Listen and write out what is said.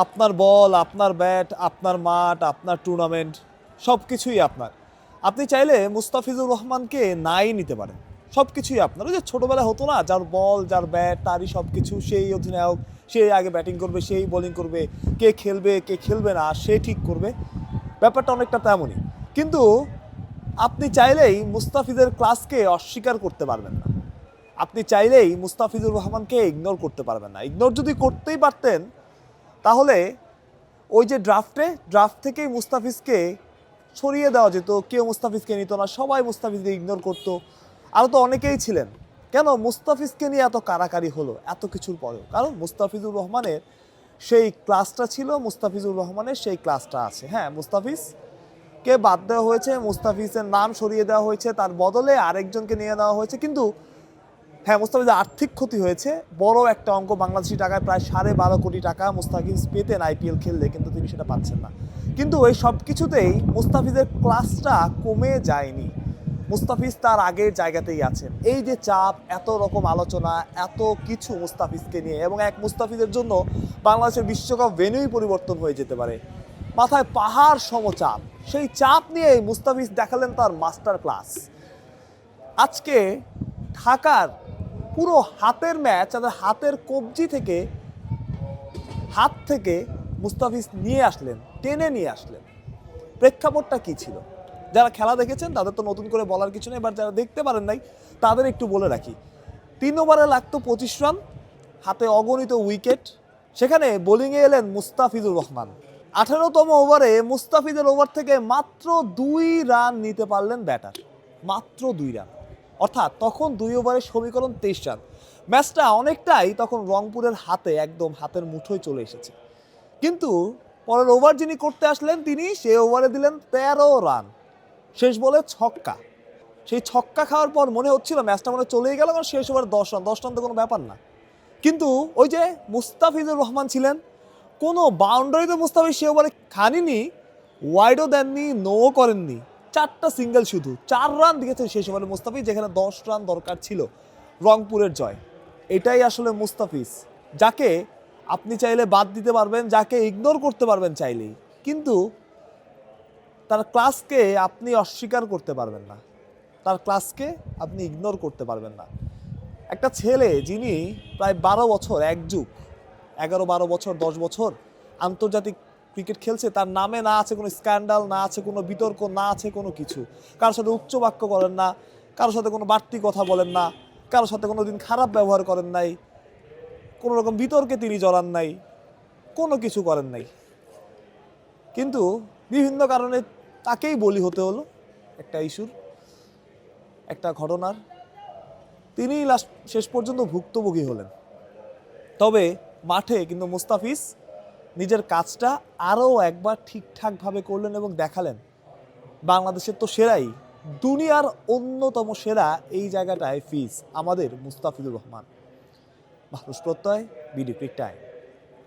আপনার বল, আপনার ব্যাট, আপনার মাঠ, আপনার টুর্নামেন্ট সব কিছুই আপনার। আপনি চাইলে মুস্তাফিজুর রহমানকে নাই নিতে পারেন, সব কিছুই আপনার। ওই যে ছোটোবেলায় হতো না, যার বল যার ব্যাট তারই সব কিছু, সেই অধিনায়ক, সেই আগে ব্যাটিং করবে, সেই বোলিং করবে, কে খেলবে কে খেলবে না সে ঠিক করবে। ব্যাপারটা অনেকটা তেমনই। কিন্তু আপনি চাইলেই মুস্তাফিজের ক্লাসকে অস্বীকার করতে পারবেন না, আপনি চাইলেই মুস্তাফিজুর রহমানকে ইগনোর করতে পারবেন না। ইগনোর যদি করতেই পারতেন তাহলে ওই যে ড্রাফট থেকেই মুস্তাফিজকে সরিয়ে দেওয়া যেত, কেউ মুস্তাফিজকে নিত না, সবাই মুস্তাফিজকে ইগনোর করতো। আরও তো অনেকেই ছিলেন। কেন মুস্তাফিজকে নিয়ে এত কারাকারি হলো এত কিছুর পরেও? কারণ মুস্তাফিজুর রহমানের সেই ক্লাসটা ছিল, মুস্তাফিজুর রহমানের সেই ক্লাসটা আছে। হ্যাঁ, মুস্তাফিজকে বাদ দেওয়া হয়েছে, মুস্তাফিজের নাম সরিয়ে দেওয়া হয়েছে, তার বদলে আরেকজনকে নিয়ে দেওয়া হয়েছে। কিন্তু হ্যাঁ, মুস্তাফিজের আর্থিক ক্ষতি হয়েছে, বড় একটা অঙ্ক, বাংলাদেশি টাকায় প্রায় 12.5 কোটি টাকা মুস্তাফিজ পেতেন আইপিএল খেললে, কিন্তু তিনি সেটা পাচ্ছেন না। কিন্তু এই সব কিছুতেই মুস্তাফিজের ক্লাসটা কমে যায়নি, মুস্তাফিজ তার আগের জায়গাতেই আছেন। এই যে চাপ, এত রকম আলোচনা, এত কিছু মুস্তাফিজকে নিয়ে, এবং এক মুস্তাফিজের জন্য বাংলাদেশের বিশ্বকাপ ভেন্যুই পরিবর্তন হয়ে যেতে পারে, মাথায় পাহাড় সম চাপ। সেই চাপ নিয়েই মুস্তাফিজ দেখালেন তার মাস্টার ক্লাস। আজকে ঢাকার পুরো হাতের ম্যাচ, তাদের হাতের কবজি থেকে, হাত থেকে মুস্তাফিজ নিয়ে আসলেন, টেনে নিয়ে আসলেন। প্রেক্ষাপটটা কি ছিল? যারা খেলা দেখেছেন তাদের তো নতুন করে বলার কিছু নেই, এবার যারা দেখতে পারেন নাই তাদের একটু বলে রাখি। 3 ওভারে লাগতো 25 রান, হাতে অগণিত উইকেট, সেখানে বোলিংয়ে এলেন মুস্তাফিজুর রহমান। 18তম ওভারে মুস্তাফিজের ওভার থেকে মাত্র 2 রান নিতে পারলেন ব্যাটার, মাত্র 2 রান। অর্থাৎ তখন 2 ওভারের সমীকরণ 23 রান। ম্যাচটা অনেকটাই তখন রংপুরের হাতে, একদম হাতের মুঠোয় চলে এসেছে। কিন্তু পরের ওভার যিনি করতে আসলেন, তিনি সে ওভারে দিলেন 13 রান, শেষ বলে ছক্কা। সেই ছক্কা খাওয়ার পর মনে হচ্ছিল ম্যাচটা মনে চলেই গেল, কারণ শেষ ওভার 10 রান, 10 রান তো কোনো ব্যাপার না। কিন্তু ওই যে মুস্তাফিজুর রহমান ছিলেন, কোনো বাউন্ডারি তো মুস্তাফিজ সে ওভারে খানিনি, ওয়াইডও দেননি, নো করেননি, 4টা সিঙ্গেল, শুধু 4 রান দিয়েছেন শেষ ওভারে মুস্তাফিজ, যেখানে 10 রান দরকার ছিল রংপুরের জয়। এটাই আসলে মুস্তাফিজ, যাকে আপনি চাইলে বাদ দিতে পারবেন, যাকে ইগনোর করতে পারবেন চাইলেই, কিন্তু তার ক্লাসকে আপনি অস্বীকার করতে পারবেন না, তার ক্লাসকে আপনি ইগনোর করতে পারবেন না। একটা ছেলে যিনি প্রায় 12 বছর, এক যুগ, 11-12 বছর, 10 বছর আন্তর্জাতিক ক্রিকেট খেলছে, তার নামে না আছে কোনো স্ক্যান্ডাল, না আছে কোনো বিতর্ক, না আছে কোনো কিছু, কারোর সাথে উচ্চ বাক্য করেন না, কারোর সাথে কোনো বাড়তি কথা বলেন না, কারোর সাথে কোনো দিন খারাপ ব্যবহার করেন নাই, কোনো রকম বিতর্কে তিনি জড়ান নাই, কোনো কিছু করেন নাই। কিন্তু বিভিন্ন কারণে তাকেই বলি হতে হলো একটা ইস্যুর, একটা ঘটনার। তিনি শেষ পর্যন্ত ভুক্তভোগী হলেন। তবে মাঠে কিন্তু মুস্তাফিজ নিজের কাজটা আরও একবার ঠিকঠাকভাবে করলেন এবং দেখালেন বাংলাদেশের তো সেরাই, দুনিয়ার অন্যতম সেরা এই জায়গাটায় ফিজ আমাদের মুস্তাফিজুর রহমান। মানুষ প্রত্যয়, বিডি ক্রিক টাইম।